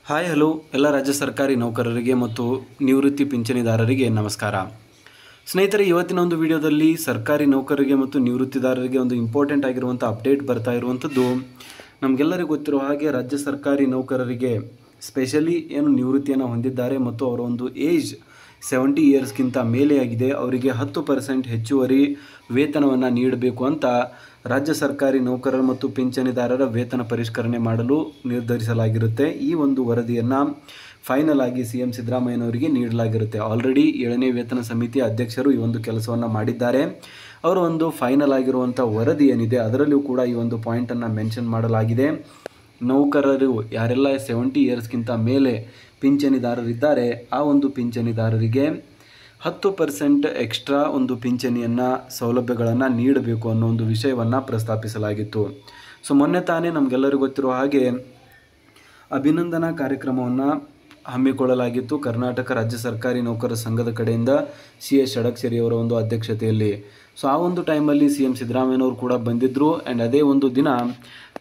Hi hello ಎಲ್ಲ ರಾಜ್ಯ ಸರ್ಕಾರಿ ನೌಕರರಿಗೆ ಮತ್ತು ನಿವೃತ್ತಿ ಪಿಂಚಣಿದಾರರಿಗೆ ನಮಸ್ಕಾರ. ಸ್ನೇಹಿತರೆ, ಇವತ್ತಿನ ಒಂದು ವಿಡಿಯೋದಲ್ಲಿ ಸರ್ಕಾರಿ ನೌಕರರಿಗೆ ಮತ್ತು ನಿವೃತ್ತಿದಾರರಿಗೆ ಒಂದು ಇಂಪಾರ್ಟೆಂಟ್ ಆಗಿರುವಂಥ ಅಪ್ಡೇಟ್ ಬರ್ತಾ ಇರುವಂಥದ್ದು. ನಮಗೆಲ್ಲರಿಗೂ ಗೊತ್ತಿರೋ ಹಾಗೆ ರಾಜ್ಯ ಸರ್ಕಾರಿ ನೌಕರರಿಗೆ ಸ್ಪೆಷಲಿ ಏನು ನಿವೃತ್ತಿಯನ್ನು ಹೊಂದಿದ್ದಾರೆ ಮತ್ತು ಅವರ ಒಂದು ಏಜ್ 70 ಇಯರ್ಸ್ಗಿಂತ ಮೇಲೆ ಆಗಿದೆ, ಅವರಿಗೆ 10% ಹೆಚ್ಚುವರಿ ವೇತನವನ್ನು ನೀಡಬೇಕು ಅಂತ ರಾಜ್ಯ ಸರ್ಕಾರಿ ನೌಕರರ ಮತ್ತು ಪಿಂಚಣಿದಾರರ ವೇತನ ಪರಿಷ್ಕರಣೆ ಮಾಡಲು ನಿರ್ಧರಿಸಲಾಗಿರುತ್ತೆ. ಈ ಒಂದು ವರದಿಯನ್ನು ಫೈನಲ್ ಆಗಿ CM ಸಿದ್ದರಾಮಯ್ಯನವರಿಗೆ ನೀಡಲಾಗಿರುತ್ತೆ. ಆಲ್ರೆಡಿ 7ನೇ ವೇತನ ಸಮಿತಿಯ ಅಧ್ಯಕ್ಷರು ಈ ಒಂದು ಕೆಲಸವನ್ನು ಮಾಡಿದ್ದಾರೆ. ಅವರ ಒಂದು ಫೈನಲ್ ಆಗಿರುವಂಥ ವರದಿ ಏನಿದೆ ಅದರಲ್ಲೂ ಕೂಡ ಈ ಒಂದು ಪಾಯಿಂಟನ್ನು ಮೆನ್ಷನ್ ಮಾಡಲಾಗಿದೆ. ನೌಕರರು ಯಾರೆಲ್ಲ 70 ಇಯರ್ಸ್ಗಿಂತ ಮೇಲೆ ಪಿಂಚಣಿದಾರರಿದ್ದಾರೆ ಆ ಒಂದು ಪಿಂಚಣಿದಾರರಿಗೆ 10% ಎಕ್ಸ್ಟ್ರಾ ಒಂದು ಪಿಂಚಣಿಯನ್ನು ಸೌಲಭ್ಯಗಳನ್ನು ನೀಡಬೇಕು ಅನ್ನೋ ಒಂದು ವಿಷಯವನ್ನು ಪ್ರಸ್ತಾಪಿಸಲಾಗಿತ್ತು. ಸೊ ಮೊನ್ನೆ ತಾನೇ ನಮಗೆಲ್ಲರಿಗೂ ಗೊತ್ತಿರೋ ಹಾಗೆ ಅಭಿನಂದನಾ ಕಾರ್ಯಕ್ರಮವನ್ನು ಹಮ್ಮಿಕೊಳ್ಳಲಾಗಿತ್ತು ಕರ್ನಾಟಕ ರಾಜ್ಯ ಸರ್ಕಾರಿ ನೌಕರರ ಸಂಘದ ಕಡೆಯಿಂದ CS ಷಡಕ್ಷರಿ ಅವರ ಒಂದು ಅಧ್ಯಕ್ಷತೆಯಲ್ಲಿ. ಸೊ ಆ ಒಂದು ಟೈಮಲ್ಲಿ CM ಸಿದ್ದರಾಮಯ್ಯನವರು ಕೂಡ ಬಂದಿದ್ದರು. ಆ್ಯಂಡ್ ಅದೇ ಒಂದು ದಿನ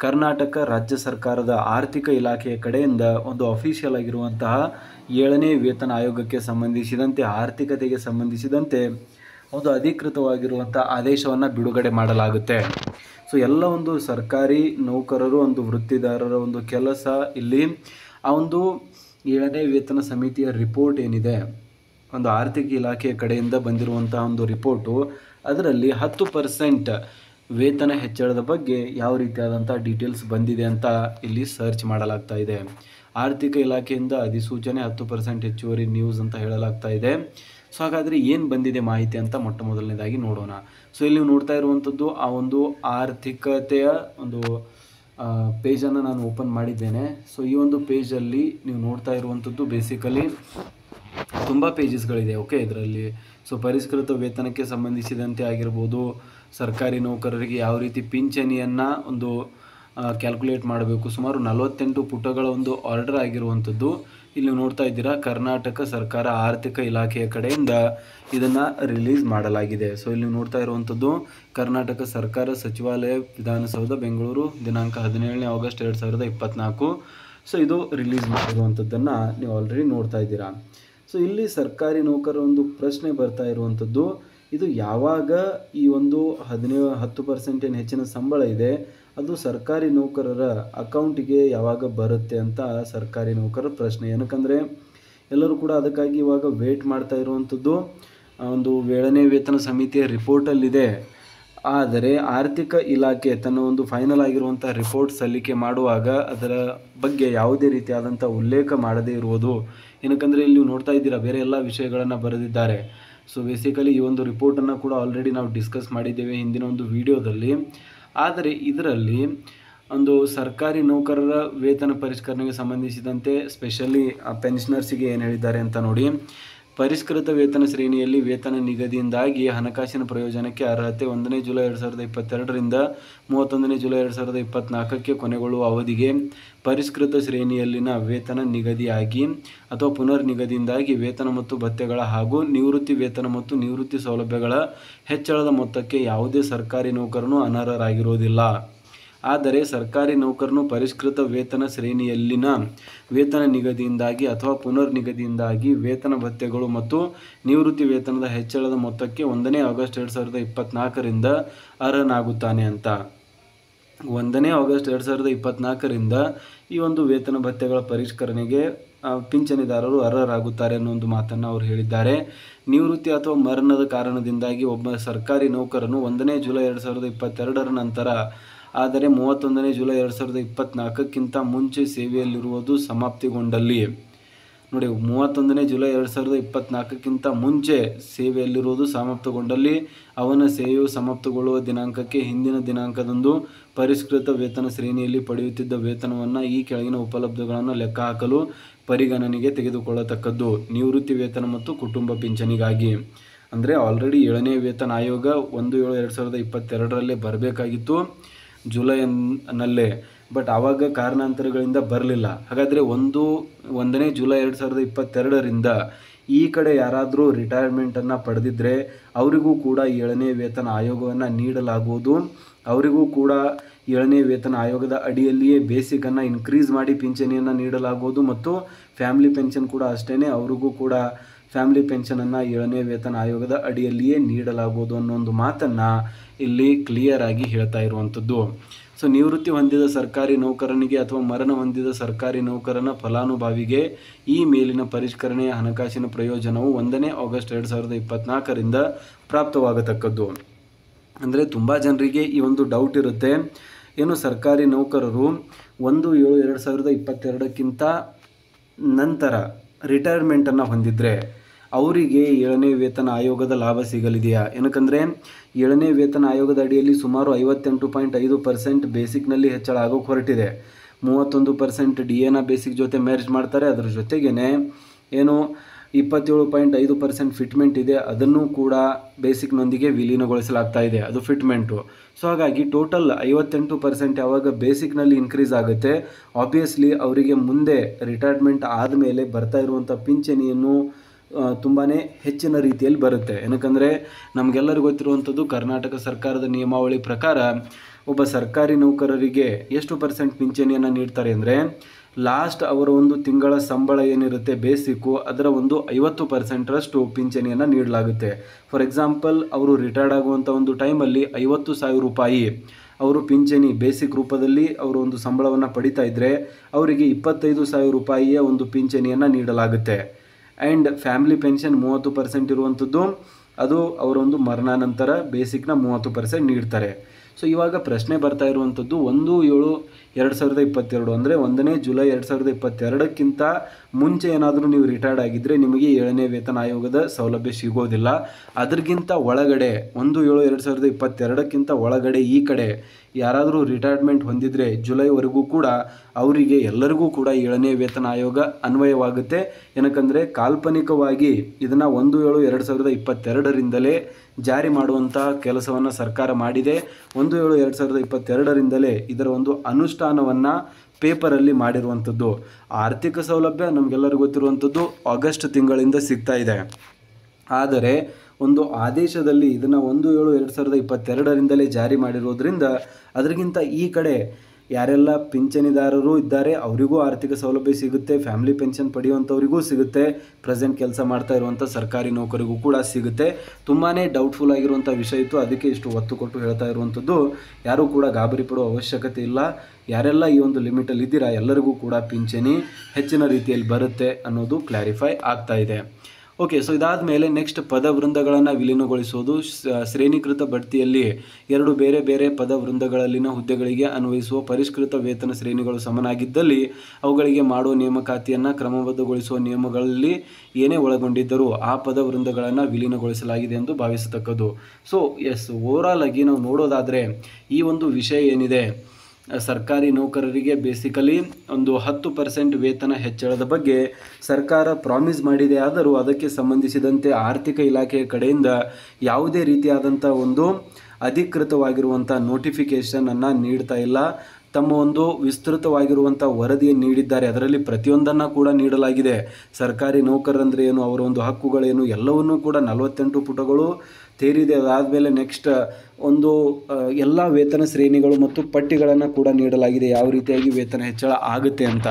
ಕರ್ನಾಟಕ ರಾಜ್ಯ ಸರ್ಕಾರದ ಆರ್ಥಿಕ ಇಲಾಖೆಯ ಕಡೆಯಿಂದ ಒಂದು ಅಫಿಷಿಯಲ್ ಆಗಿರುವಂತಹ 7ನೇ ವೇತನ ಆಯೋಗಕ್ಕೆ ಸಂಬಂಧಿಸಿದಂತೆ ಆರ್ಥಿಕತೆಗೆ ಸಂಬಂಧಿಸಿದಂತೆ ಒಂದು ಅಧಿಕೃತವಾಗಿರುವಂಥ ಆದೇಶವನ್ನು ಬಿಡುಗಡೆ ಮಾಡಲಾಗುತ್ತೆ. ಸೊ ಎಲ್ಲ ಒಂದು ಸರ್ಕಾರಿ ನೌಕರರು ಒಂದು ವೃತ್ತಿದಾರರ ಒಂದು ಕೆಲಸ ಇಲ್ಲಿ ಆ ಒಂದು 7ನೇ ವೇತನ ಸಮಿತಿಯ ರಿಪೋರ್ಟ್ ಏನಿದೆ, ಒಂದು ಆರ್ಥಿಕ ಇಲಾಖೆಯ ಕಡೆಯಿಂದ ಬಂದಿರುವಂತಹ ಒಂದು ರಿಪೋರ್ಟು, ಅದರಲ್ಲಿ 10% ವೇತನ ಹೆಚ್ಚಳದ ಬಗ್ಗೆ ಯಾವ ರೀತಿಯಾದಂಥ ಡೀಟೇಲ್ಸ್ ಬಂದಿದೆ ಅಂತ ಇಲ್ಲಿ ಸರ್ಚ್ ಮಾಡಲಾಗ್ತಾ ಇದೆ. ಆರ್ಥಿಕ ಇಲಾಖೆಯಿಂದ ಅಧಿಸೂಚನೆ 10% ಹೆಚ್ಚುವರಿ ನ್ಯೂಸ್ ಅಂತ ಹೇಳಲಾಗ್ತಾ ಇದೆ. ಸೊ ಹಾಗಾದರೆ ಏನು ಬಂದಿದೆ ಮಾಹಿತಿ ಅಂತ ಮೊಟ್ಟ ಮೊದಲನೇದಾಗಿ ನೋಡೋಣ. ಸೊ ಇಲ್ಲಿ ನೀವು ನೋಡ್ತಾ ಇರುವಂಥದ್ದು ಆ ಒಂದು ಆರ್ಥಿಕತೆಯ ಒಂದು ಪೇಜನ್ನು ನಾನು ಓಪನ್ ಮಾಡಿದ್ದೇನೆ. ಸೊ ಈ ಒಂದು ಪೇಜಲ್ಲಿ ನೀವು ನೋಡ್ತಾ ಇರುವಂಥದ್ದು ಬೇಸಿಕಲಿ ತುಂಬ ಪೇಜಸ್ಗಳಿದೆ. ಓಕೆ, ಇದರಲ್ಲಿ ಸೊ ಪರಿಷ್ಕೃತ ವೇತನಕ್ಕೆ ಸಂಬಂಧಿಸಿದಂತೆ ಆಗಿರ್ಬೋದು, ಸರ್ಕಾರಿ ನೌಕರರಿಗೆ ಯಾವ ರೀತಿ ಪಿಂಚಣಿಯನ್ನು ಒಂದು ಕ್ಯಾಲ್ಕುಲೇಟ್ ಮಾಡಬೇಕು, ಸುಮಾರು 48 ಪುಟಗಳ ಒಂದು ಆರ್ಡರ್ ಆಗಿರುವಂಥದ್ದು ಇಲ್ಲಿ ನೋಡ್ತಾ ಇದ್ದೀರಾ. ಕರ್ನಾಟಕ ಸರ್ಕಾರ ಆರ್ಥಿಕ ಇಲಾಖೆಯ ಕಡೆಯಿಂದ ಇದನ್ನು ರಿಲೀಸ್ ಮಾಡಲಾಗಿದೆ. ಸೊ ಇಲ್ಲಿ ನೋಡ್ತಾ ಇರುವಂಥದ್ದು ಕರ್ನಾಟಕ ಸರ್ಕಾರ ಸಚಿವಾಲಯ, ವಿಧಾನಸೌಧ, ಬೆಂಗಳೂರು, ದಿನಾಂಕ 17ನೇ ಆಗಸ್ಟ್ 2024. ಸೊ ಇದು ರಿಲೀಸ್ ಮಾಡಿರುವಂಥದ್ದನ್ನು ನೀವು ಆಲ್ರೆಡಿ ನೋಡ್ತಾ ಇದ್ದೀರಾ. ಸೊ ಇಲ್ಲಿ ಸರ್ಕಾರಿ ನೌಕರರ ಒಂದು ಪ್ರಶ್ನೆ ಬರ್ತಾ ಇರುವಂಥದ್ದು, ಇದು ಯಾವಾಗ ಈ ಒಂದು 10% ಏನು ಹೆಚ್ಚಿನ ಸಂಬಳ ಇದೆ ಅದು ಸರ್ಕಾರಿ ನೌಕರರ ಅಕೌಂಟಿಗೆ ಯಾವಾಗ ಬರುತ್ತೆ ಅಂತ ಸರ್ಕಾರಿ ನೌಕರರ ಪ್ರಶ್ನೆ. ಏನಕ್ಕಂದರೆ ಎಲ್ಲರೂ ಕೂಡ ಅದಕ್ಕಾಗಿ ಇವಾಗ ವೇಟ್ ಮಾಡ್ತಾ ಇರುವಂಥದ್ದು ಒಂದು 7ನೇ ವೇತನ ಸಮಿತಿಯ ರಿಪೋರ್ಟಲ್ಲಿದೆ. ಆದರೆ ಆರ್ಥಿಕ ಇಲಾಖೆ ತನ್ನ ಒಂದು ಫೈನಲ್ ಆಗಿರುವಂಥ ರಿಪೋರ್ಟ್ ಸಲ್ಲಿಕೆ ಮಾಡುವಾಗ ಅದರ ಬಗ್ಗೆ ಯಾವುದೇ ರೀತಿಯಾದಂಥ ಉಲ್ಲೇಖ ಮಾಡದೇ ಇರುವುದು. ಏನಕ್ಕಂದರೆ ಇಲ್ಲಿ ನೀವು ನೋಡ್ತಾ ಇದ್ದೀರಾ ಬೇರೆ ಎಲ್ಲ ವಿಷಯಗಳನ್ನು ಬರೆದಿದ್ದಾರೆ. ಸೊ ಬೇಸಿಕಲಿ ಈ ಒಂದು ರಿಪೋರ್ಟನ್ನು ಕೂಡ ಆಲ್ರೆಡಿ ನಾವು ಡಿಸ್ಕಸ್ ಮಾಡಿದ್ದೇವೆ ಹಿಂದಿನ ಒಂದು ವಿಡಿಯೋದಲ್ಲಿ. ಆದರೆ ಇದರಲ್ಲಿ ಒಂದು ಸರ್ಕಾರಿ ನೌಕರರ ವೇತನ ಪರಿಷ್ಕರಣೆಗೆ ಸಂಬಂಧಿಸಿದಂತೆ ಸ್ಪೆಷಲಿ ಪೆನ್ಷನರ್ಸಿಗೆ ಏನು ಹೇಳಿದ್ದಾರೆ ಅಂತ ನೋಡಿ. ಪರಿಷ್ಕೃತ ವೇತನ ಶ್ರೇಣಿಯಲ್ಲಿ ವೇತನ ನಿಗದಿಯಿಂದಾಗಿ ಹಣಕಾಸಿನ ಪ್ರಯೋಜನಕ್ಕೆ ಅರ್ಹತೆ 1ನೇ ಜುಲೈ 2022ರಿಂದ 31ನೇ ಜುಲೈ 2024ಕ್ಕೆ ಕೊನೆಗೊಳ್ಳುವ ಅವಧಿಗೆ ಪರಿಷ್ಕೃತ ಶ್ರೇಣಿಯಲ್ಲಿನ ವೇತನ ನಿಗದಿಯಾಗಿ ಅಥವಾ ಪುನರ್ ನಿಗದಿಯಿಂದಾಗಿ ವೇತನ ಮತ್ತು ಭತ್ಯೆಗಳ ಹಾಗೂ ನಿವೃತ್ತಿ ವೇತನ ಮತ್ತು ನಿವೃತ್ತಿ ಸೌಲಭ್ಯಗಳ ಹೆಚ್ಚಳದ ಮೊತ್ತಕ್ಕೆ ಯಾವುದೇ ಸರ್ಕಾರಿ ನೌಕರನು ಅನರ್ಹರಾಗಿರುವುದಿಲ್ಲ. ಆದರೆ ಸರ್ಕಾರಿ ನೌಕರನು ಪರಿಷ್ಕೃತ ವೇತನ ಶ್ರೇಣಿಯಲ್ಲಿನ ವೇತನ ನಿಗದಿಯಿಂದಾಗಿ ಅಥವಾ ಪುನರ್ ನಿಗದಿಯಿಂದಾಗಿ ವೇತನ ಭತ್ಯೆಗಳು ಮತ್ತು ನಿವೃತ್ತಿ ವೇತನದ ಹೆಚ್ಚಳದ ಮೊತ್ತಕ್ಕೆ 1ನೇ ಆಗಸ್ಟ್ 2024ರಿಂದ ಅರ್ಹನಾಗುತ್ತಾನೆ ಅಂತ. 1ನೇ ಆಗಸ್ಟ್ 2024ರಿಂದ ಈ ಒಂದು ವೇತನ ಭತ್ಯೆಗಳ ಪರಿಷ್ಕರಣೆಗೆ ಪಿಂಚಣಿದಾರರು ಅರ್ಹರಾಗುತ್ತಾರೆ ಅನ್ನೋ ಒಂದು ಮಾತನ್ನು ಅವರು ಹೇಳಿದ್ದಾರೆ. ನಿವೃತ್ತಿ ಅಥವಾ ಮರಣದ ಕಾರಣದಿಂದಾಗಿ ಒಬ್ಬ ಸರ್ಕಾರಿ ನೌಕರನು 1ನೇ ಜುಲೈ 2022ರ ನಂತರ ಆದರೆ 31ನೇ ಜುಲೈ 2024ಕ್ಕಿಂತ ಮುಂಚೆ ಸೇವೆಯಲ್ಲಿರುವುದು ಸಮಾಪ್ತಿಗೊಂಡಲ್ಲಿ, ನೋಡಿ 31ನೇ ಜುಲೈ 2024ಕ್ಕಿಂತ ಮುಂಚೆ ಸೇವೆಯಲ್ಲಿರುವುದು ಸಮಾಪ್ತಗೊಂಡಲ್ಲಿ ಅವನ ಸೇವೆಯು ಸಮಾಪ್ತಗೊಳ್ಳುವ ದಿನಾಂಕಕ್ಕೆ ಹಿಂದಿನ ದಿನಾಂಕದಂದು ಪರಿಷ್ಕೃತ ವೇತನ ಶ್ರೇಣಿಯಲ್ಲಿ ಪಡೆಯುತ್ತಿದ್ದ ವೇತನವನ್ನು ಈ ಕೆಳಗಿನ ಉಪಲಬ್ಧಗಳನ್ನು ಲೆಕ್ಕಹಾಕಲು ಪರಿಗಣನೆಗೆ ತೆಗೆದುಕೊಳ್ಳತಕ್ಕದ್ದು. ನಿವೃತ್ತಿ ವೇತನ ಮತ್ತು ಕುಟುಂಬ ಪಿಂಚಣಿಗಾಗಿ ಅಂದರೆ ಆಲ್ರೆಡಿ 7ನೇ ವೇತನ ಆಯೋಗ 1/7/2022ರಲ್ಲೇ ಬರಬೇಕಾಗಿತ್ತು ಜುಲೈನಲ್ಲೇ, ಬಟ್ ಆವಾಗ ಕಾರಣಾಂತರಗಳಿಂದ ಬರಲಿಲ್ಲ. ಹಾಗಾದರೆ 1ನೇ ಜುಲೈ 2022ರಿಂದ ಈ ಕಡೆ ಯಾರಾದರೂ ರಿಟೈರ್ಮೆಂಟನ್ನು ಪಡೆದಿದ್ದರೆ ಅವರಿಗೂ ಕೂಡ 7ನೇ ವೇತನ ಆಯೋಗವನ್ನು ನೀಡಲಾಗುವುದು. ಅವರಿಗೂ ಕೂಡ 7ನೇ ವೇತನ ಆಯೋಗದ ಅಡಿಯಲ್ಲಿಯೇ ಬೇಸಿಕನ್ನು ಇನ್ಕ್ರೀಸ್ ಮಾಡಿ ಪಿಂಚಣಿಯನ್ನು ನೀಡಲಾಗುವುದು ಮತ್ತು ಫ್ಯಾಮಿಲಿ ಪೆನ್ಷನ್ ಕೂಡ ಅಷ್ಟೇ, ಅವ್ರಿಗೂ ಕೂಡ ಫ್ಯಾಮಿಲಿ ಪೆನ್ಷನನ್ನು 7ನೇ ವೇತನ ಆಯೋಗದ ಅಡಿಯಲ್ಲಿಯೇ ನೀಡಲಾಗುವುದು ಅನ್ನೋ ಒಂದು ಮಾತನ್ನು ಇಲ್ಲಿ ಕ್ಲಿಯರ್ ಆಗಿ ಹೇಳ್ತಾ ಇರುವಂಥದ್ದು. ಸೊ ನಿವೃತ್ತಿ ಹೊಂದಿದ ಸರ್ಕಾರಿ ನೌಕರನಿಗೆ ಅಥವಾ ಮರಣ ಹೊಂದಿದ ಸರ್ಕಾರಿ ನೌಕರನ ಫಲಾನುಭವಿಗೆ ಈ ಮೇಲಿನ ಪರಿಷ್ಕರಣೆಯ ಹಣಕಾಸಿನ ಪ್ರಯೋಜನವು 1ನೇ ಆಗಸ್ಟ್ 2024ರಿಂದ ಪ್ರಾಪ್ತವಾಗತಕ್ಕದ್ದು. ಅಂದರೆ ತುಂಬ ಜನರಿಗೆ ಈ ಒಂದು ಡೌಟ್ ಇರುತ್ತೆ, ಏನು ಸರ್ಕಾರಿ ನೌಕರರು 1/7/2022ಕ್ಕಿಂತ ನಂತರ ರಿಟೈರ್ಮೆಂಟನ್ನು ಹೊಂದಿದರೆ ಅವರಿಗೆ 7ನೇ ವೇತನ ಆಯೋಗದ ಲಾಭ ಸಿಗಲಿದೆಯಾ? ಏನಕ್ಕಂದರೆ 7ನೇ ವೇತನ ಆಯೋಗದ ಅಡಿಯಲ್ಲಿ ಸುಮಾರು 58.5% ಬೇಸಿಕ್ನಲ್ಲಿ ಹೆಚ್ಚಳ ಆಗೋಕ್ಕೆ ಹೊರಟಿದೆ. 31% DAನ ಬೇಸಿಕ್ ಜೊತೆ ಮೆರ್ಜ್ ಮಾಡ್ತಾರೆ. ಅದರ ಜೊತೆಗೇ ಏನು 27.5% ಫಿಟ್ಮೆಂಟ್ ಇದೆ, ಅದನ್ನು ಕೂಡ ಬೇಸಿಕ್ನೊಂದಿಗೆ ವಿಲೀನಗೊಳಿಸಲಾಗ್ತಾ ಇದೆ, ಅದು ಫಿಟ್ಮೆಂಟು. ಸೊ ಹಾಗಾಗಿ ಟೋಟಲ್ 58% ಯಾವಾಗ ಬೇಸಿಕ್ನಲ್ಲಿ ಇನ್ಕ್ರೀಸ್ ಆಗುತ್ತೆ, ಆಬ್ವಿಯಸ್ಲಿ ಅವರಿಗೆ ಮುಂದೆ ರಿಟೈರ್ಮೆಂಟ್ ಆದಮೇಲೆ ಬರ್ತಾ ಇರುವಂಥ ಪಿಂಚಣಿಯನ್ನು ತುಂಬಾ ಹೆಚ್ಚಿನ ರೀತಿಯಲ್ಲಿ ಬರುತ್ತೆ. ಏನಕ್ಕಂದರೆ ನಮಗೆಲ್ಲರಿಗೂ ಗೊತ್ತಿರುವಂಥದ್ದು ಕರ್ನಾಟಕ ಸರ್ಕಾರದ ನಿಯಮಾವಳಿ ಪ್ರಕಾರ ಒಬ್ಬ ಸರ್ಕಾರಿ ನೌಕರರಿಗೆ ಎಷ್ಟು % ಪಿಂಚಣಿಯನ್ನು ನೀಡ್ತಾರೆ ಅಂದರೆ, ಲಾಸ್ಟ್ ಅವರ ಒಂದು ತಿಂಗಳ ಸಂಬಳ ಏನಿರುತ್ತೆ ಬೇಸಿಕ್ಕು, ಅದರ ಒಂದು 50%ರಷ್ಟು ಪಿಂಚಣಿಯನ್ನು ನೀಡಲಾಗುತ್ತೆ. ಫಾರ್ ಎಕ್ಸಾಂಪಲ್, ಅವರು ರಿಟೈರ್ಡ್ ಆಗುವಂಥ ಒಂದು ಟೈಮಲ್ಲಿ 50,000 ರೂಪಾಯಿ ಅವರು ಪಿಂಚಣಿ ಬೇಸಿಕ್ ರೂಪದಲ್ಲಿ ಅವರು ಒಂದು ಸಂಬಳವನ್ನು ಪಡಿತಾ ಇದ್ದರೆ ಅವರಿಗೆ 25,000 ರೂಪಾಯಿಯ ಒಂದು ಪಿಂಚಣಿಯನ್ನು ನೀಡಲಾಗುತ್ತೆ. ಆ್ಯಂಡ್ ಫ್ಯಾಮಿಲಿ ಪೆನ್ಷನ್ 30% ಇರುವಂಥದ್ದು, ಅದು ಅವರೊಂದು ಮರಣಾನಂತರ ಬೇಸಿಕ್ನ 30% ನೀಡ್ತಾರೆ. ಸೊ ಇವಾಗ ಪ್ರಶ್ನೆ ಬರ್ತಾ ಇರುವಂಥದ್ದು 1/7/2022 ಅಂದರೆ 1ನೇ ಜುಲೈ 2022ಕ್ಕಿಂತ ಮುಂಚೆ ಏನಾದರೂ ನೀವು ರಿಟೈರ್ಡ್ ಆಗಿದ್ದರೆ ನಿಮಗೆ 7ನೇ ವೇತನ ಆಯೋಗದ ಸೌಲಭ್ಯ ಸಿಗೋದಿಲ್ಲ. ಅದಕ್ಕಿಂತ ಒಳಗಡೆ 1/7/2022ಕ್ಕಿಂತ ಒಳಗಡೆ ಈ ಕಡೆ ಯಾರಾದರೂ ರಿಟೈರ್ಮೆಂಟ್ ಹೊಂದಿದರೆ ಜುಲೈವರೆಗೂ ಕೂಡ ಅವರಿಗೆ ಎಲ್ಲರಿಗೂ ಕೂಡ 7ನೇ ವೇತನ ಆಯೋಗ ಅನ್ವಯವಾಗುತ್ತೆ. ಏನಕ್ಕಂದರೆ ಕಾಲ್ಪನಿಕವಾಗಿ ಇದನ್ನು 1/7/2022ರಿಂದಲೇ ಜಾರಿ ಮಾಡುವಂಥ ಕೆಲಸವನ್ನು ಸರ್ಕಾರ ಮಾಡಿದೆ. 1/7/2022ರಿಂದಲೇ ಇದರ ಒಂದು ಅನುಷ್ಠಾನವನ್ನು ಪೇಪರಲ್ಲಿ ಮಾಡಿರುವಂಥದ್ದು. ಆರ್ಥಿಕ ಸೌಲಭ್ಯ ನಮಗೆಲ್ಲರಿಗೂ ಗೊತ್ತಿರುವಂಥದ್ದು ಆಗಸ್ಟ್ ತಿಂಗಳಿಂದ ಸಿಗ್ತಾ ಇದೆ. ಆದರೆ ಒಂದು ಆದೇಶದಲ್ಲಿ ಇದನ್ನು 1/7/2022ರಿಂದಲೇ ಜಾರಿ ಮಾಡಿರೋದ್ರಿಂದ ಅದರಿಗಿಂತ ಈ ಕಡೆ ಯಾರೆಲ್ಲ ಪಿಂಚಣಿದಾರರು ಇದ್ದಾರೆ ಅವರಿಗೂ ಆರ್ಥಿಕ ಸೌಲಭ್ಯ ಸಿಗುತ್ತೆ, ಫ್ಯಾಮಿಲಿ ಪೆನ್ಷನ್ ಪಡೆಯುವಂಥವರಿಗೂ ಸಿಗುತ್ತೆ, ಪ್ರೆಸೆಂಟ್ ಕೆಲಸ ಮಾಡ್ತಾ ಇರುವಂಥ ಸರ್ಕಾರಿ ನೌಕರಿಗೂ ಕೂಡ ಸಿಗುತ್ತೆ. ತುಂಬಾ ಡೌಟ್ಫುಲ್ ಆಗಿರುವಂಥ ವಿಷಯ ಇತ್ತು, ಅದಕ್ಕೆ ಇಷ್ಟು ಒತ್ತು ಕೊಟ್ಟು ಹೇಳ್ತಾ ಇರುವಂಥದ್ದು. ಯಾರೂ ಕೂಡ ಗಾಬರಿ ಪಡುವ ಅವಶ್ಯಕತೆ ಇಲ್ಲ. ಯಾರೆಲ್ಲ ಈ ಒಂದು ಲಿಮಿಟಲ್ಲಿ ಇದ್ದೀರಾ ಎಲ್ಲರಿಗೂ ಕೂಡ ಪಿಂಚಣಿ ಹೆಚ್ಚಿನ ರೀತಿಯಲ್ಲಿ ಬರುತ್ತೆ ಅನ್ನೋದು ಕ್ಲಾರಿಫೈ ಆಗ್ತಾ ಇದೆ. ಓಕೆ, ಸೊ ಇದಾದ ಮೇಲೆ ನೆಕ್ಸ್ಟ್ ಪದವೃಂದಗಳನ್ನು ವಿಲೀನಗೊಳಿಸುವುದು. ಶ್ರೇಣೀಕೃತ ಬಡ್ತಿಯಲ್ಲಿ 2 ಬೇರೆ ಬೇರೆ ಪದವೃಂದಗಳಲ್ಲಿನ ಹುದ್ದೆಗಳಿಗೆ ಅನ್ವಯಿಸುವ ಪರಿಷ್ಕೃತ ವೇತನ ಶ್ರೇಣಿಗಳು ಸಮನಾಗಿದ್ದಲ್ಲಿ ಅವುಗಳಿಗೆ ಮಾಡುವ ನೇಮಕಾತಿಯನ್ನು ಕ್ರಮಬದ್ಧಗೊಳಿಸುವ ನಿಯಮಗಳಲ್ಲಿ ಏನೇ ಒಳಗೊಂಡಿದ್ದರೂ ಆ ಪದವೃಂದಗಳನ್ನು ವಿಲೀನಗೊಳಿಸಲಾಗಿದೆ ಎಂದು ಭಾವಿಸತಕ್ಕದ್ದು. ಸೊ ಓವರಾಲ್ ಆಗಿ ನಾವು ನೋಡೋದಾದರೆ ಈ ಒಂದು ವಿಷಯ ಏನಿದೆ, ಸರ್ಕಾರಿ ನೌಕರರಿಗೆ ಬೇಸಿಕಲಿ ಒಂದು 10% ವೇತನ ಹೆಚ್ಚಳದ ಬಗ್ಗೆ ಸರ್ಕಾರ ಪ್ರಾಮಿಸ್ ಮಾಡಿದೆ. ಆದರೂ ಅದಕ್ಕೆ ಸಂಬಂಧಿಸಿದಂತೆ ಆರ್ಥಿಕ ಇಲಾಖೆಯ ಕಡೆಯಿಂದ ಯಾವುದೇ ರೀತಿಯಾದಂಥ ಒಂದು ಅಧಿಕೃತವಾಗಿರುವಂಥ ನೋಟಿಫಿಕೇಷನನ್ನು ನೀಡ್ತಾ ಇಲ್ಲ. ತಮ್ಮ ಒಂದು ವಿಸ್ತೃತವಾಗಿರುವಂಥ ವರದಿಯನ್ನು ನೀಡಿದ್ದಾರೆ. ಅದರಲ್ಲಿ ಪ್ರತಿಯೊಂದನ್ನು ಕೂಡ ನೀಡಲಾಗಿದೆ. ಸರ್ಕಾರಿ ನೌಕರರಂದರೆ ಏನು, ಅವರ ಒಂದು ಹಕ್ಕುಗಳೇನು, ಎಲ್ಲವನ್ನೂ ಕೂಡ 48 ಪುಟಗಳು ತೇರಿದೆ. ಅದಾದಮೇಲೆ ನೆಕ್ಸ್ಟ್ ಒಂದು ಎಲ್ಲ ವೇತನ ಶ್ರೇಣಿಗಳು ಮತ್ತು ಪಟ್ಟಿಗಳನ್ನು ಕೂಡ ನೀಡಲಾಗಿದೆ, ಯಾವ ರೀತಿಯಾಗಿ ವೇತನ ಹೆಚ್ಚಳ ಆಗುತ್ತೆ ಅಂತ.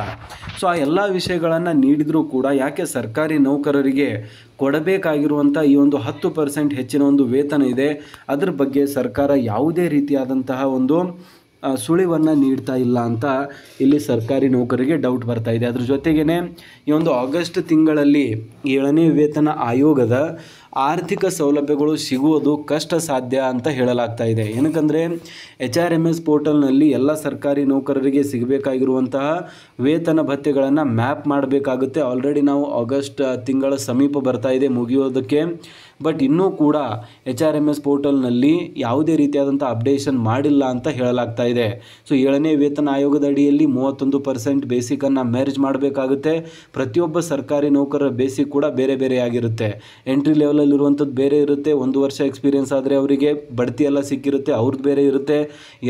ಸೊ ಆ ಎಲ್ಲ ವಿಷಯಗಳನ್ನು ನೀಡಿದರೂ ಕೂಡ ಯಾಕೆ ಸರ್ಕಾರಿ ನೌಕರರಿಗೆ ಕೊಡಬೇಕಾಗಿರುವಂಥ ಈ ಒಂದು 10% ಹೆಚ್ಚಿನ ಒಂದು ವೇತನ ಇದೆ, ಅದರ ಬಗ್ಗೆ ಸರ್ಕಾರ ಯಾವುದೇ ರೀತಿಯಾದಂತಹ ಒಂದು ಸುಳಿವನ್ನು ನೀಡ್ತಾ ಇಲ್ಲ ಅಂತ ಇಲ್ಲಿ ಸರ್ಕಾರಿ ನೌಕರಿಗೆ ಡೌಟ್ ಬರ್ತಾ ಇದೆ. ಅದ್ರ ಜೊತೆಗೇ ಈ ಒಂದು ಆಗಸ್ಟ್ ತಿಂಗಳಲ್ಲಿ 7ನೇ ವೇತನ ಆಯೋಗದ ಆರ್ಥಿಕ ಸೌಲಭ್ಯಗಳು ಸಿಗುವುದು ಕಷ್ಟ ಸಾಧ್ಯ ಅಂತ ಹೇಳಲಾಗ್ತಾ ಇದೆ. ಏನಕ್ಕಂದರೆ HRMS ಪೋರ್ಟಲ್ನಲ್ಲಿ ಎಲ್ಲ ಸರ್ಕಾರಿ ನೌಕರರಿಗೆ ಸಿಗಬೇಕಾಗಿರುವಂತಹ ವೇತನ ಭತ್ಯೆಗಳನ್ನು ಮ್ಯಾಪ್ ಮಾಡಬೇಕಾಗುತ್ತೆ. ಆಲ್ರೆಡಿ ನಾವು ಆಗಸ್ಟ್ ತಿಂಗಳ ಸಮೀಪ ಬರ್ತಾ ಇದೆ ಮುಗಿಯೋದಕ್ಕೆ, ಬಟ್ ಇನ್ನೂ ಕೂಡ HRMS ಪೋರ್ಟಲ್ನಲ್ಲಿ ಯಾವುದೇ ರೀತಿಯಾದಂಥ ಅಪ್ಡೇಷನ್ ಮಾಡಿಲ್ಲ ಅಂತ ಹೇಳಲಾಗ್ತಾ ಇದೆ. ಸೊ 7ನೇ ವೇತನ ಆಯೋಗದ ಅಡಿಯಲ್ಲಿ 31% ಬೇಸಿಕನ್ನು ಮೆರ್ಜ್ ಮಾಡಬೇಕಾಗುತ್ತೆ. ಪ್ರತಿಯೊಬ್ಬ ಸರ್ಕಾರಿ ನೌಕರರ ಬೇಸಿಕ್ ಕೂಡ ಬೇರೆ ಬೇರೆ ಆಗಿರುತ್ತೆ. ಎಂಟ್ರಿ ಲೆವೆಲಲ್ಲಿರುವಂಥದ್ದು ಬೇರೆ ಇರುತ್ತೆ. 1 ವರ್ಷ ಎಕ್ಸ್ಪೀರಿಯನ್ಸ್ ಆದರೆ ಅವರಿಗೆ ಬಡ್ತಿ ಎಲ್ಲ ಸಿಕ್ಕಿರುತ್ತೆ, ಅವ್ರದ್ದು ಬೇರೆ ಇರುತ್ತೆ.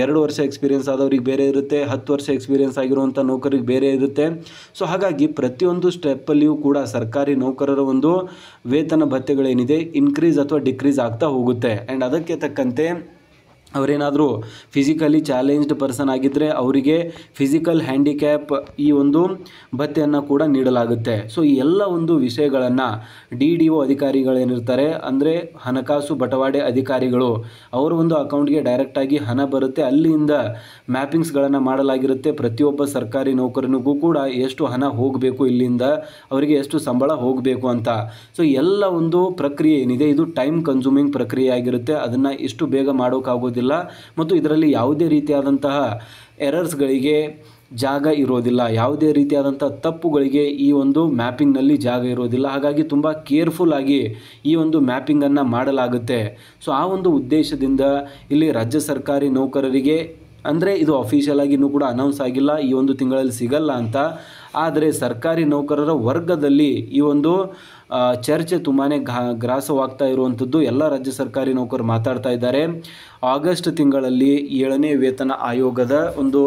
2 ವರ್ಷ ಎಕ್ಸ್ಪೀರಿಯನ್ಸ್ ಆದವ್ರಿಗೆ ಬೇರೆ ಇರುತ್ತೆ. 10 ವರ್ಷ ಎಕ್ಸ್ಪೀರಿಯನ್ಸ್ ಆಗಿರುವಂಥ ನೌಕರಿಗೆ ಬೇರೆ ಇರುತ್ತೆ. ಸೊ ಹಾಗಾಗಿ ಪ್ರತಿಯೊಂದು ಸ್ಟೆಪ್ಪಲ್ಲಿಯೂ ಕೂಡ ಸರ್ಕಾರಿ ನೌಕರರ ಒಂದು ವೇತನ ಭತ್ಯೆಗಳೇನಿದೆ ಇನ್ಕ್ರೀಸ್ ಅಥವಾ ಡಿಕ್ರೀಸ್ ಆಗ್ತಾ ಹೋಗುತ್ತೆ. ಆ್ಯಂಡ್ ಅದಕ್ಕೆ ತಕ್ಕಂತೆ ಅವರೇನಾದರೂ ಫಿಸಿಕಲಿ ಚಾಲೆಂಜ್ಡ್ ಪರ್ಸನ್ ಆಗಿದ್ದರೆ ಅವರಿಗೆ ಫಿಸಿಕಲ್ ಹ್ಯಾಂಡಿಕ್ಯಾಪ್ ಈ ಒಂದು ಭತ್ಯೆಯನ್ನು ಕೂಡ ನೀಡಲಾಗುತ್ತೆ. ಸೊ ಈ ಎಲ್ಲ ಒಂದು ವಿಷಯಗಳನ್ನು DDO ಅಧಿಕಾರಿಗಳೇನಿರ್ತಾರೆ ಅಂದರೆ ಹಣಕಾಸು ಬಟವಾಡೆ ಅಧಿಕಾರಿಗಳು ಅವರ ಒಂದು ಅಕೌಂಟ್ಗೆ ಡೈರೆಕ್ಟಾಗಿ ಹಣ ಬರುತ್ತೆ. ಅಲ್ಲಿಂದ ಮ್ಯಾಪಿಂಗ್ಸ್ಗಳನ್ನು ಮಾಡಲಾಗಿರುತ್ತೆ. ಪ್ರತಿಯೊಬ್ಬ ಸರ್ಕಾರಿ ನೌಕರನಿಗೂ ಕೂಡ ಎಷ್ಟು ಹಣ ಹೋಗಬೇಕು, ಇಲ್ಲಿಂದ ಅವರಿಗೆ ಎಷ್ಟು ಸಂಬಳ ಹೋಗಬೇಕು ಅಂತ. ಸೊ ಎಲ್ಲ ಒಂದು ಪ್ರಕ್ರಿಯೆ ಏನಿದೆ ಇದು ಟೈಮ್ ಕನ್ಸ್ಯೂಮಿಂಗ್ ಪ್ರಕ್ರಿಯೆ ಆಗಿರುತ್ತೆ. ಅದನ್ನು ಇಷ್ಟು ಬೇಗ ಮಾಡೋಕ್ಕಾಗೋದಿಲ್ಲ ಮತ್ತು ಇದರಲ್ಲಿ ಯಾವುದೇ ರೀತಿಯಾದಂತಹ ಎರರ್ಸ್ಗಳಿಗೆ ಜಾಗ ಇರೋದಿಲ್ಲ, ಯಾವುದೇ ರೀತಿಯಾದಂಥ ತಪ್ಪುಗಳಿಗೆ ಈ ಒಂದು ಮ್ಯಾಪಿಂಗ್ನಲ್ಲಿ ಜಾಗ ಇರೋದಿಲ್ಲ. ಹಾಗಾಗಿ ತುಂಬ ಕೇರ್ಫುಲ್ ಆಗಿ ಈ ಒಂದು ಮ್ಯಾಪಿಂಗನ್ನು ಮಾಡಲಾಗುತ್ತೆ. ಸೊ ಆ ಒಂದು ಉದ್ದೇಶದಿಂದ ಇಲ್ಲಿ ರಾಜ್ಯ ಸರ್ಕಾರಿ ನೌಕರರಿಗೆ ಅಂದರೆ ಇದು ಅಫಿಷಿಯಲ್ ಆಗಿ ಇನ್ನೂ ಕೂಡ ಅನೌನ್ಸ್ ಆಗಿಲ್ಲ, ಈ ಒಂದು ತಿಂಗಳಲ್ಲಿ ಸಿಗಲ್ಲ ಅಂತ. ಆದರೆ ಸರ್ಕಾರಿ ನೌಕರರ ವರ್ಗದಲ್ಲಿ ಈ ಒಂದು ಚರ್ಚೆ ತುಂಬಾ ಗ್ರಾಸವಾಗ್ತಾ ಇರುವಂಥದ್ದು. ಎಲ್ಲ ರಾಜ್ಯ ಸರ್ಕಾರಿ ನೌಕರರು ಮಾತಾಡ್ತಾ ಇದ್ದಾರೆ. ಆಗಸ್ಟ್ ತಿಂಗಳಲ್ಲಿ 7ನೇ ವೇತನ ಆಯೋಗದ ಒಂದು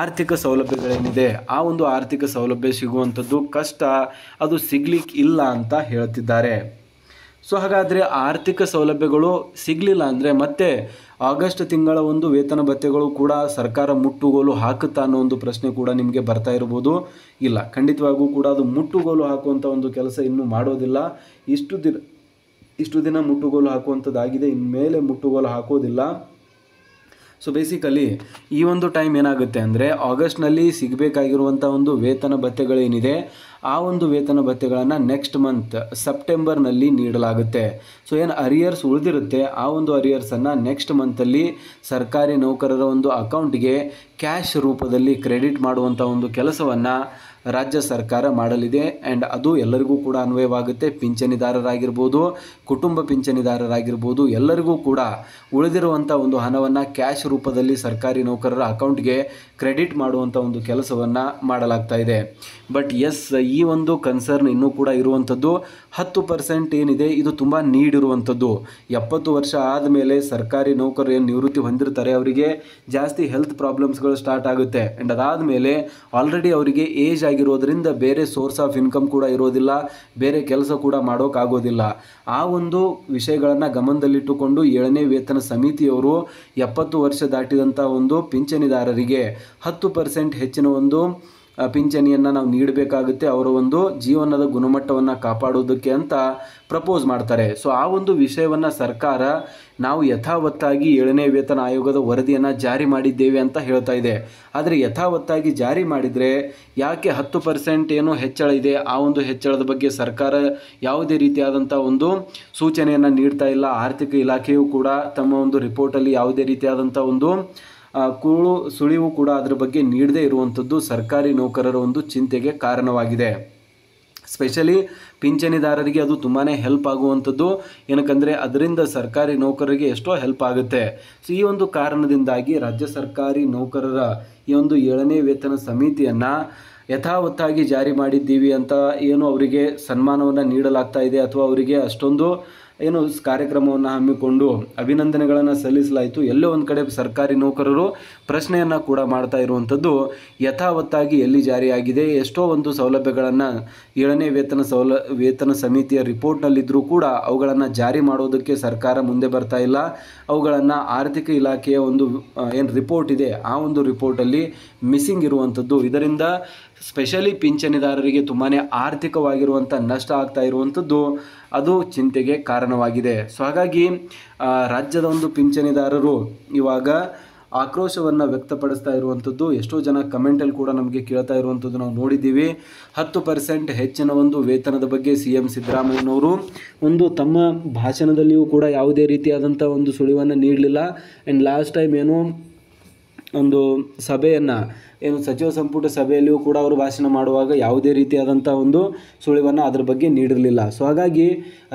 ಆರ್ಥಿಕ ಸೌಲಭ್ಯಗಳೇನಿದೆ ಆ ಒಂದು ಆರ್ಥಿಕ ಸೌಲಭ್ಯ ಸಿಗುವಂಥದ್ದು ಕಷ್ಟ, ಅದು ಸಿಗ್ಲಿಕ್ಕೆ ಇಲ್ಲ ಅಂತ ಹೇಳ್ತಿದ್ದಾರೆ. ಸೊ ಹಾಗಾದರೆ ಆರ್ಥಿಕ ಸೌಲಭ್ಯಗಳು ಸಿಗಲಿಲ್ಲ ಅಂದರೆ ಮತ್ತೆ ಆಗಸ್ಟ್ ತಿಂಗಳ ಒಂದು ವೇತನ ಭತ್ಯೆಗಳು ಕೂಡ ಸರ್ಕಾರ ಮುಟ್ಟುಗೋಲು ಹಾಕುತ್ತಾ ಅನ್ನೋ ಒಂದು ಪ್ರಶ್ನೆ ಕೂಡ ನಿಮಗೆ ಬರ್ತಾ ಇರ್ಬೋದು. ಇಲ್ಲ, ಖಂಡಿತವಾಗೂ ಕೂಡ ಅದು ಮುಟ್ಟುಗೋಲು ಹಾಕುವಂಥ ಒಂದು ಕೆಲಸ ಇನ್ನೂ ಮಾಡೋದಿಲ್ಲ. ಇಷ್ಟು ದಿನ ಮುಟ್ಟುಗೋಲು ಹಾಕುವಂಥದ್ದಾಗಿದೆ, ಇನ್ಮೇಲೆ ಮುಟ್ಟುಗೋಲು ಹಾಕೋದಿಲ್ಲ. ಸೊ ಬೇಸಿಕಲಿ ಈ ಒಂದು ಟೈಮ್ ಏನಾಗುತ್ತೆ ಅಂದರೆ ಆಗಸ್ಟ್ನಲ್ಲಿ ಸಿಗಬೇಕಾಗಿರುವಂಥ ಒಂದು ವೇತನ ಭತ್ಯೆಗಳೇನಿದೆ ಆ ಒಂದು ವೇತನ ಭತ್ಯೆಗಳನ್ನು ನೆಕ್ಸ್ಟ್ ಮಂತ್ ಸೆಪ್ಟೆಂಬರ್ನಲ್ಲಿ ನೀಡಲಾಗುತ್ತೆ. ಸೊ ಏನು ಅರಿಯರ್ಸ್ ಉಳಿದಿರುತ್ತೆ ಆ ಒಂದು ಅರಿಯರ್ಸನ್ನು ನೆಕ್ಸ್ಟ್ ಮಂತಲ್ಲಿ ಸರ್ಕಾರಿ ನೌಕರರ ಒಂದು ಅಕೌಂಟ್ಗೆ ಕ್ಯಾಶ್ ರೂಪದಲ್ಲಿ ಕ್ರೆಡಿಟ್ ಮಾಡುವಂಥ ಒಂದು ಕೆಲಸವನ್ನು ರಾಜ್ಯ ಸರ್ಕಾರ ಮಾಡಲಿದೆ. ಆ್ಯಂಡ್ ಅದು ಎಲ್ಲರಿಗೂ ಕೂಡ ಅನ್ವಯವಾಗುತ್ತೆ. ಪಿಂಚಣಿದಾರರಾಗಿರ್ಬೋದು, ಕುಟುಂಬ ಪಿಂಚಣಿದಾರರಾಗಿರ್ಬೋದು, ಎಲ್ಲರಿಗೂ ಕೂಡ ಉಳಿದಿರುವಂಥ ಒಂದು ಹಣವನ್ನು ಕ್ಯಾಶ್ ರೂಪದಲ್ಲಿ ಸರ್ಕಾರಿ ನೌಕರರ ಅಕೌಂಟ್ಗೆ ಕ್ರೆಡಿಟ್ ಮಾಡುವಂಥ ಒಂದು ಕೆಲಸವನ್ನು ಮಾಡಲಾಗ್ತಾ ಇದೆ. ಬಟ್ ಎಸ್, ಈ ಒಂದು ಕನ್ಸರ್ನ್ ಇನ್ನೂ ಕೂಡ ಇರುವಂಥದ್ದು 10% ಏನಿದೆ ಇದು ತುಂಬ ನೀಡಿರುವಂಥದ್ದು. 70 ವರ್ಷ ಆದಮೇಲೆ ಸರ್ಕಾರಿ ನೌಕರರು ಏನು ನಿವೃತ್ತಿ ಹೊಂದಿರ್ತಾರೆ ಅವರಿಗೆ ಜಾಸ್ತಿ ಹೆಲ್ತ್ ಪ್ರಾಬ್ಲಮ್ಸ್ಗಳು ಸ್ಟಾರ್ಟ್ ಆಗುತ್ತೆ. ಆ್ಯಂಡ್ ಅದಾದಮೇಲೆ ಆಲ್ರೆಡಿ ಅವರಿಗೆ ಏಜ್ ಆಗಿರೋದ್ರಿಂದ ಬೇರೆ ಸೋರ್ಸ್ ಆಫ್ ಇನ್ಕಮ್ ಕೂಡ ಇರೋದಿಲ್ಲ, ಬೇರೆ ಕೆಲಸ ಕೂಡ ಮಾಡೋಕ್ಕಾಗೋದಿಲ್ಲ. ಆ ಒಂದು ವಿಷಯಗಳನ್ನು ಗಮನದಲ್ಲಿಟ್ಟುಕೊಂಡು 7ನೇ ವೇತನ ಸಮಿತಿಯವರು 70 ವರ್ಷ ದಾಟಿದಂಥ ಒಂದು ಪಿಂಚಣಿದಾರರಿಗೆ 10% ಹೆಚ್ಚಿನ ಒಂದು ಪಿಂಚಣಿಯನ್ನು ನಾವು ನೀಡಬೇಕಾಗುತ್ತೆ ಅವರ ಒಂದು ಜೀವನದ ಗುಣಮಟ್ಟವನ್ನು ಕಾಪಾಡೋದಕ್ಕೆ ಅಂತ ಪ್ರಪೋಸ್ ಮಾಡ್ತಾರೆ. ಸೊ ಆ ಒಂದು ವಿಷಯವನ್ನು ಸರ್ಕಾರ ನಾವು ಯಥಾವತ್ತಾಗಿ 7ನೇ ವೇತನ ಆಯೋಗದ ವರದಿಯನ್ನು ಜಾರಿ ಮಾಡಿದ್ದೇವೆ ಅಂತ ಹೇಳ್ತಾ ಇದೆ. ಆದರೆ ಯಥಾವತ್ತಾಗಿ ಜಾರಿ ಮಾಡಿದರೆ ಯಾಕೆ 10% ಏನು ಹೆಚ್ಚಳ ಇದೆ ಆ ಒಂದು ಹೆಚ್ಚಳದ ಬಗ್ಗೆ ಸರ್ಕಾರ ಯಾವುದೇ ರೀತಿಯಾದಂಥ ಒಂದು ಸೂಚನೆಯನ್ನು ನೀಡ್ತಾ ಇಲ್ಲ. ಆರ್ಥಿಕ ಇಲಾಖೆಯು ಕೂಡ ತಮ್ಮ ಒಂದು ರಿಪೋರ್ಟಲ್ಲಿ ಯಾವುದೇ ರೀತಿಯಾದಂಥ ಒಂದು ಸುಳಿವು ಕೂಡ ಅದರ ಬಗ್ಗೆ ನೀಡದೇ ಇರುವಂಥದ್ದು ಸರ್ಕಾರಿ ನೌಕರರ ಒಂದು ಚಿಂತೆಗೆ ಕಾರಣವಾಗಿದೆ. ಸ್ಪೆಷಲಿ ಪಿಂಚಣಿದಾರರಿಗೆ ಅದು ತುಂಬಾ ಹೆಲ್ಪ್ ಆಗುವಂಥದ್ದು. ಏನಕ್ಕಂದರೆ ಅದರಿಂದ ಸರ್ಕಾರಿ ನೌಕರರಿಗೆ ಎಷ್ಟೋ ಹೆಲ್ಪ್ ಆಗುತ್ತೆ. ಸೊ ಈ ಒಂದು ಕಾರಣದಿಂದಾಗಿ ರಾಜ್ಯ ಸರ್ಕಾರಿ ನೌಕರರ ಈ ಒಂದು 7ನೇ ವೇತನ ಸಮಿತಿಯನ್ನು ಯಥಾವತ್ತಾಗಿ ಜಾರಿ ಮಾಡಿದ್ದೀವಿ ಅಂತ ಏನು ಅವರಿಗೆ ಸನ್ಮಾನವನ್ನು ನೀಡಲಾಗ್ತಾ ಇದೆ ಅಥವಾ ಅವರಿಗೆ ಅಷ್ಟೊಂದು ಏನು ಕಾರ್ಯಕ್ರಮವನ್ನು ಹಮ್ಮಿಕೊಂಡು ಅಭಿನಂದನೆಗಳನ್ನು ಸಲ್ಲಿಸಲಾಯಿತು. ಎಲ್ಲೋ ಒಂದು ಕಡೆ ಸರ್ಕಾರಿ ನೌಕರರು ಪ್ರಶ್ನೆಯನ್ನು ಕೂಡ ಮಾಡ್ತಾ ಇರುವಂಥದ್ದು ಯಥಾವತ್ತಾಗಿ ಎಲ್ಲಿ ಜಾರಿಯಾಗಿದೆ, ಎಷ್ಟೋ ಒಂದು ಸೌಲಭ್ಯಗಳನ್ನು 7ನೇ ವೇತನ ಸಮಿತಿಯ ರಿಪೋರ್ಟ್ನಲ್ಲಿದ್ದರೂ ಕೂಡ ಅವುಗಳನ್ನು ಜಾರಿ ಮಾಡೋದಕ್ಕೆ ಸರ್ಕಾರ ಮುಂದೆ ಬರ್ತಾ ಇಲ್ಲ. ಅವುಗಳನ್ನು ಆರ್ಥಿಕ ಇಲಾಖೆಯ ಒಂದು ಏನು ರಿಪೋರ್ಟ್ ಇದೆ ಆ ಒಂದು ರಿಪೋರ್ಟಲ್ಲಿ ಮಿಸ್ಸಿಂಗ್ ಇರುವಂಥದ್ದು. ಇದರಿಂದ ಸ್ಪೆಷಲಿ ಪಿಂಚಣಿದಾರರಿಗೆ ತುಂಬಾ ಆರ್ಥಿಕವಾಗಿರುವಂಥ ನಷ್ಟ ಆಗ್ತಾ ಇರುವಂಥದ್ದು ಅದು ಚಿಂತೆಗೆ ಕಾರಣವಾಗಿದೆ. ಸೊ ಹಾಗಾಗಿ ರಾಜ್ಯದ ಒಂದು ಪಿಂಚಣಿದಾರರು ಇವಾಗ ಆಕ್ರೋಶವನ್ನು ವ್ಯಕ್ತಪಡಿಸ್ತಾ ಇರುವಂಥದ್ದು ಎಷ್ಟೋ ಜನ ಕಮೆಂಟಲ್ಲಿ ಕೂಡ ನಮಗೆ ಕೇಳ್ತಾ ಇರುವಂಥದ್ದು ನಾವು ನೋಡಿದ್ದೀವಿ. 10% ಹೆಚ್ಚಿನ ಒಂದು ವೇತನದ ಬಗ್ಗೆ CM ಸಿದ್ದರಾಮಯ್ಯನವರು ಒಂದು ತಮ್ಮ ಭಾಷಣದಲ್ಲಿಯೂ ಕೂಡ ಯಾವುದೇ ರೀತಿಯಾದಂಥ ಒಂದು ಸುಳಿವನ್ನು ನೀಡಲಿಲ್ಲ. ಆ್ಯಂಡ್ ಲಾಸ್ಟ್ ಟೈಮ್ ಏನು ಒಂದು ಸಭೆಯನ್ನು ಏನು ಸಚಿವ ಸಂಪುಟ ಸಭೆಯಲ್ಲಿಯೂ ಕೂಡ ಅವರು ಭಾಷಣ ಮಾಡುವಾಗ ಯಾವುದೇ ರೀತಿಯಾದಂಥ ಒಂದು ಸುಳಿವನ್ನು ಅದರ ಬಗ್ಗೆ ನೀಡಿರಲಿಲ್ಲ. ಸೊ ಹಾಗಾಗಿ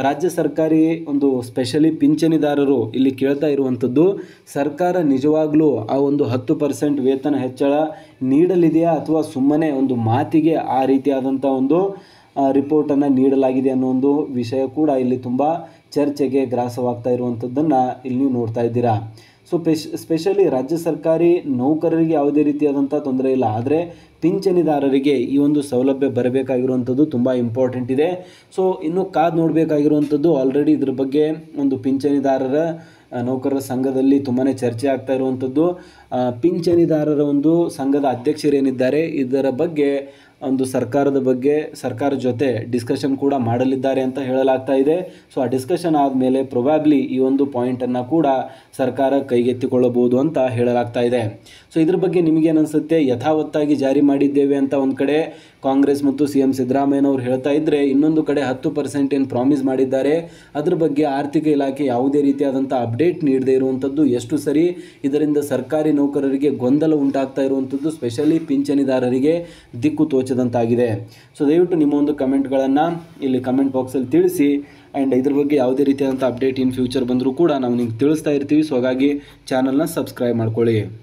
ರಾಜ್ಯ ಸರ್ಕಾರಿ ಒಂದು ಸ್ಪೆಷಲಿ ಪಿಂಚಣಿದಾರರು ಇಲ್ಲಿ ಕೇಳ್ತಾ ಇರುವಂಥದ್ದು ಸರ್ಕಾರ ನಿಜವಾಗ್ಲೂ ಆ ಒಂದು 10% ವೇತನ ಹೆಚ್ಚಳ ನೀಡಲಿದೆಯಾ ಅಥವಾ ಸುಮ್ಮನೆ ಒಂದು ಮಾತಿಗೆ ಆ ರೀತಿಯಾದಂಥ ಒಂದು ರಿಪೋರ್ಟನ್ನು ನೀಡಲಾಗಿದೆ ಅನ್ನೋ ಒಂದು ವಿಷಯ ಕೂಡ ಇಲ್ಲಿ ತುಂಬ ಚರ್ಚೆಗೆ ಗ್ರಾಸವಾಗ್ತಾ ಇರುವಂಥದ್ದನ್ನು ಇಲ್ಲಿ ನೀವು ನೋಡ್ತಾ ಇದ್ದೀರಾ. ಸೊ ಸ್ಪೆಷಲಿ ರಾಜ್ಯ ಸರ್ಕಾರಿ ನೌಕರರಿಗೆ ಯಾವುದೇ ರೀತಿಯಾದಂಥ ತೊಂದರೆ ಇಲ್ಲ, ಆದರೆ ಪಿಂಚಣಿದಾರರಿಗೆ ಈ ಒಂದು ಸೌಲಭ್ಯ ಬರಬೇಕಾಗಿರುವಂಥದ್ದು ತುಂಬ ಇಂಪಾರ್ಟೆಂಟ್ ಇದೆ. ಸೊ ಇನ್ನು ಕಾದು ನೋಡಬೇಕಾಗಿರುವಂಥದ್ದು ಆಲ್ರೆಡಿ ಇದ್ರ ಬಗ್ಗೆ ಒಂದು ಪಿಂಚಣಿದಾರರ ನೌಕರರ ಸಂಘದಲ್ಲಿ ತುಂಬಾ ಚರ್ಚೆ ಆಗ್ತಾ ಇರುವಂಥದ್ದು. ಪಿಂಚಣಿದಾರರ ಒಂದು ಸಂಘದ ಅಧ್ಯಕ್ಷರೇನಿದ್ದಾರೆ ಇದರ ಬಗ್ಗೆ ಒಂದು ಸರ್ಕಾರ ಜೊತೆ ಡಿಸ್ಕಷನ್ ಕೂಡ ಮಾಡಲಿದ್ದಾರೆ ಅಂತ ಹೇಳಲಾಗ್ತಾ ಇದೆ. ಸೊ ಆ ಡಿಸ್ಕಷನ್ ಆದಮೇಲೆ ಪ್ರೊಬ್ಯಾಬ್ಲಿ ಈ ಒಂದು ಪಾಯಿಂಟನ್ನು ಕೂಡ ಸರ್ಕಾರ ಕೈಗೆತ್ತಿಕೊಳ್ಳಬಹುದು ಅಂತ ಹೇಳಲಾಗ್ತಾ ಇದೆ. ಸೊ ಇದ್ರ ಬಗ್ಗೆ ನಿಮಗೇನು ಅನಿಸುತ್ತೆ? ಯಥಾವತ್ತಾಗಿ ಜಾರಿ ಮಾಡಿದ್ದೇವೆ ಅಂತ ಒಂದು ಕಡೆ ಕಾಂಗ್ರೆಸ್ ಮತ್ತು CM ಸಿದ್ದರಾಮಯ್ಯನವರು ಹೇಳ್ತಾ ಇದ್ದರೆ, ಇನ್ನೊಂದು ಕಡೆ 10% ಏನು ಪ್ರಾಮಿಸ್ ಮಾಡಿದ್ದಾರೆ ಅದ್ರ ಬಗ್ಗೆ ಆರ್ಥಿಕ ಇಲಾಖೆ ಯಾವುದೇ ರೀತಿಯಾದಂಥ ಅಪ್ಡೇಟ್ ನೀಡದೇ ಇರುವಂಥದ್ದು ಎಷ್ಟು ಸರಿ? ಇದರಿಂದ ಸರ್ಕಾರಿ ನೌಕರರಿಗೆ ಗೊಂದಲ ಉಂಟಾಗ್ತಾ ಇರುವಂಥದ್ದು, ಸ್ಪೆಷಲಿ ಪಿಂಚಣಿದಾರರಿಗೆ ದಿಕ್ಕು ತೋಚದಂತಾಗಿದೆ. ಸೊ ದಯವಿಟ್ಟು ನಿಮ್ಮ ಒಂದು ಕಮೆಂಟ್ಗಳನ್ನು ಇಲ್ಲಿ ಕಮೆಂಟ್ ಬಾಕ್ಸಲ್ಲಿ ತಿಳಿಸಿ. ಆ್ಯಂಡ್ ಇದ್ರ ಬಗ್ಗೆ ಯಾವುದೇ ರೀತಿಯಾದಂಥ ಅಪ್ಡೇಟ್ ಇನ್ ಫ್ಯೂಚರ್ ಬಂದರೂ ಕೂಡ ನಾವು ನಿಮ್ಗೆ ತಿಳಿಸ್ತಾ ಇರ್ತೀವಿ. ಸೊ ಹಾಗಾಗಿ ಚಾನಲ್ನ ಸಬ್ಸ್ಕ್ರೈಬ್ ಮಾಡ್ಕೊಳ್ಳಿ.